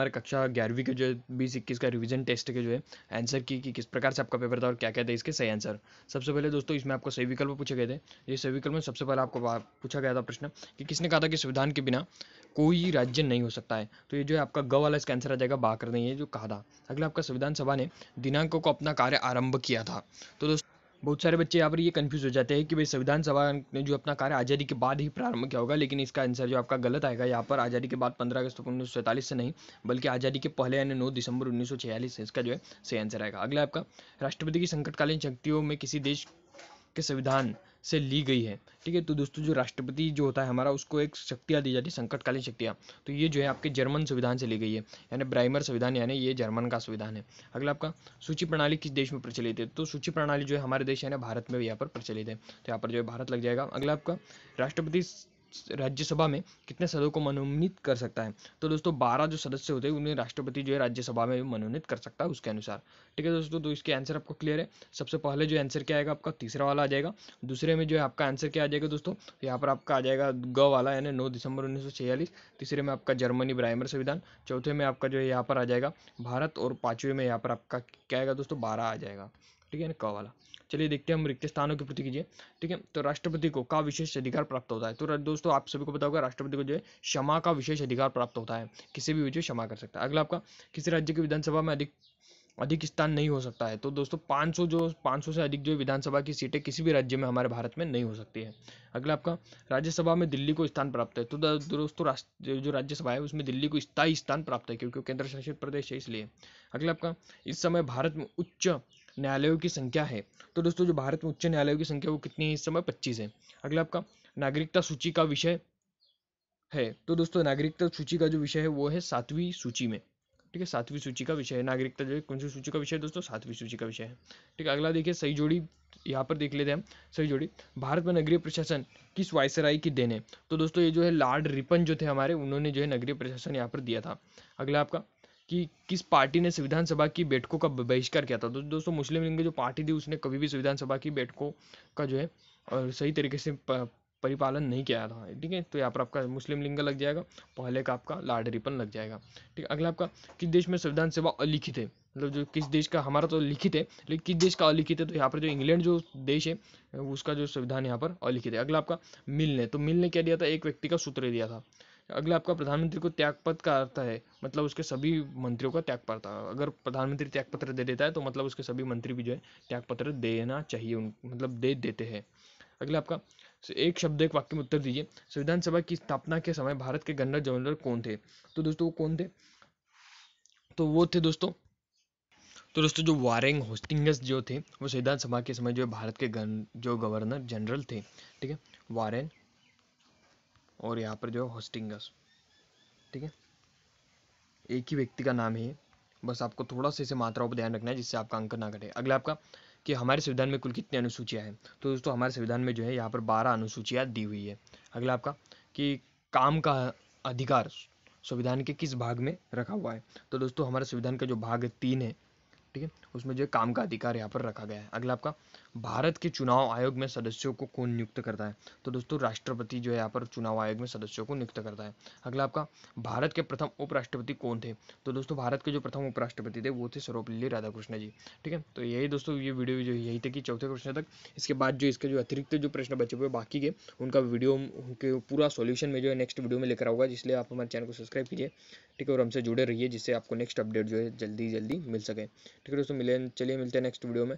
हमारे कक्षा 11वीं के जो है 20-21 का रिवीजन टेस्ट के जो है आंसर की कि किस प्रकार से आपका पेपर था और क्या क्या थे इसके सही आंसर। सबसे पहले दोस्तों इसमें आपको सही विकल्प पूछे गए थे। ये सही विकल्प में सबसे पहले आपको पूछा गया था प्रश्न कि किसने कहा था कि संविधान के बिना कोई राज्य नहीं हो सकता है। तो ये जो है आपका ग वाला इसका आंसर आ जाएगा, बाकर ने ये जो कहा था। अगला आपका संविधान सभा ने दिनांकों को अपना कार्य आरंभ किया था। तो दोस्तों बहुत सारे बच्चे यहाँ पर ये कंफ्यूज हो जाते हैं कि भाई संविधान सभा ने जो अपना कार्य आज़ादी के बाद ही प्रारंभ किया होगा, लेकिन इसका आंसर जो आपका गलत आएगा यहाँ पर। आज़ादी के बाद 15 अगस्त 1947 से नहीं, बल्कि आज़ादी के पहले यानी 9 दिसंबर 1946 से इसका जो है सही आंसर आएगा। अगला आपका राष्ट्रपति की संकटकालीन शक्तियों में किसी देश के संविधान से ली गई है। ठीक है, तो दोस्तों जो राष्ट्रपति जो होता है हमारा, उसको एक शक्तियाँ दी जाती है, संकटकालीन शक्तियाँ। तो ये जो है आपके जर्मन संविधान से ली गई है, यानी ब्राइमर संविधान, यानी ये जर्मन का संविधान है। अगला आपका सूची प्रणाली किस देश में प्रचलित है। तो सूची प्रणाली जो है हमारे देश यानी भारत में यहाँ पर प्रचलित है, तो यहाँ पर जो है भारत लग जाएगा। अगला आपका राष्ट्रपति राज्यसभा में कितने सदस्यों को मनोनीत कर सकता है। तो दोस्तों 12 जो सदस्य होते हैं उन्हें राष्ट्रपति जो है राज्यसभा में मनोनीत कर सकता है उसके अनुसार। ठीक है दोस्तों, तो इसके आंसर आपको क्लियर है। सबसे पहले जो आंसर क्या आएगा आपका, तीसरा वाला आ जाएगा। दूसरे में जो है आपका आंसर क्या आ जाएगा दोस्तों, यहाँ पर आपका आ जाएगा ग वाला, यानी 9 दिसंबर 1946। तीसरे में आपका जर्मनी ब्राइमर संविधान। चौथे में आपका जो है यहाँ पर आ जाएगा भारत, और पांचवें में यहाँ पर आपका क्या आएगा दोस्तों, 12 आ जाएगा। ठीक है ना, क वाला। चलिए देखते हैं हम रिक्त स्थानों की पूर्ति कीजिए। ठीक है, तो राष्ट्रपति को का विशेष अधिकार प्राप्त होता है। तो दोस्तों आप सभी को पता होगा राष्ट्रपति को जो है क्षमा का विशेष अधिकार प्राप्त होता है, किसी भी वजह क्षमा कर सकता है। अगला आपका किसी राज्य की विधानसभा में अधिक स्थान नहीं हो सकता है। तो दोस्तों 500 से अधिक जो विधानसभा की सीटें किसी भी राज्य में हमारे भारत में नहीं हो सकती है। अगला आपका राज्यसभा में दिल्ली को स्थान प्राप्त है। तो दोस्तों जो राज्यसभा है उसमें दिल्ली को स्थायी स्थान प्राप्त है, क्योंकि केंद्र शासित प्रदेश है इसलिए। अगला आपका इस समय भारत में उच्च न्यायालयों की संख्या है। तो दोस्तों जो भारत में उच्च न्यायालयों की संख्या वो कितनी है इस समय, 25 है। अगला आपका नागरिकता सूची का विषय है। तो दोस्तों नागरिकता सूची का जो विषय है वो है 7वीं सूची में। ठीक है, 7वीं सूची का विषय है नागरिकता, जो है कौन सी सूची का विषय है दोस्तों, 7वीं सूची का विषय है। ठीक है, अगला देखिए सही जोड़ी, यहाँ पर देख लेते हैं हम। सही जोड़ी, भारत में नगरीय प्रशासन किस वायसराय की देन है। तो दोस्तों ये जो है लॉर्ड रिपन जो थे हमारे, उन्होंने जो है नगरीय प्रशासन यहाँ पर दिया था। अगला आपका कि किस पार्टी ने संविधान सभा की बैठकों का बहिष्कार किया था। तो दोस्तों मुस्लिम लीग की जो पार्टी थी उसने कभी भी संविधान सभा की बैठकों का जो है सही तरीके से परिपालन नहीं किया था। ठीक है, तो यहाँ पर आपका मुस्लिम लीग लग जाएगा, पहले का आपका लॉर्ड रिपन लग जाएगा। ठीक है, अगला आपका किस देश में संविधान सभा अलिखित है। मतलब जो किस देश का, हमारा तो लिखित है लेकिन किस देश का अलिखित है। तो यहाँ पर जो इंग्लैंड जो देश है उसका जो संविधान यहाँ पर अलिखित है। अगला आपका मिल ने, तो मिल ने क्या दिया था, एक व्यक्ति का सूत्र दिया था। अगला आपका प्रधानमंत्री को त्यागपत्र का अर्थ है, मतलब उसके सभी मंत्रियों का त्यागपत्र। अगर प्रधानमंत्री त्यागपत्र दे देता है तो मतलब उसके सभी मंत्री भी जो है त्यागपत्र देना चाहिए, मतलब दे देते हैं। अगला आपका एक शब्द एक वाक्य में उत्तर दीजिए। संविधान सभा की स्थापना के समय भारत के गवर्नर जनरल कौन थे। तो दोस्तों वो कौन थे, तो वो थे दोस्तों, तो दोस्तों जो वारेंग होस्टिंगस जो थे वो संविधान सभा के समय जो है भारत के जो गवर्नर जनरल थे। ठीक है, वारेन और यहाँ पर जो होस्टिंगस। ठीक है, एक ही व्यक्ति का नाम है, बस आपको थोड़ा सा इसे मात्राओं पर ध्यान रखना है जिससे आपका अंक ना घटे। अगला आपका कि हमारे संविधान में कुल कितनी अनुसूचियां हैं। तो दोस्तों हमारे संविधान में जो है यहाँ पर 12 अनुसूचियां दी हुई है। अगला आपका कि काम का अधिकार संविधान के किस भाग में रखा हुआ है। तो दोस्तों हमारे संविधान का जो भाग 3 है, ठीक है, उसमें जो काम का अधिकार यहाँ पर रखा गया है। अगला आपका भारत के चुनाव आयोग में सदस्यों को कौन नियुक्त करता है। तो दोस्तों राष्ट्रपति जो है यहाँ पर चुनाव आयोग में सदस्यों को नियुक्त करता है। अगला आपका भारत के प्रथम उपराष्ट्रपति कौन थे। तो दोस्तों भारत के जो प्रथम उपराष्ट्रपति थे वो थे सर्वपल्ली राधाकृष्ण जी। ठीक है, तो यही दोस्तों ये वीडियो जो यही तक कि चौथे प्रश्न तक। इसके बाद जो इसके जो अतिरिक्त जो प्रश्न बचे हुए बाकी के उनका वीडियो के पूरा सॉल्यूशन में जो है नेक्स्ट वीडियो में लेकर आऊंगा, इसलिए आप हमारे चैनल को सब्सक्राइब कीजिए। ठीक है, और हमसे जुड़े रहिए जिससे आपको नेक्स्ट अपडेट जो है जल्दी जल्दी मिल सके। ठीक है दोस्तों, चलिए मिलते हैं नेक्स्ट वीडियो में।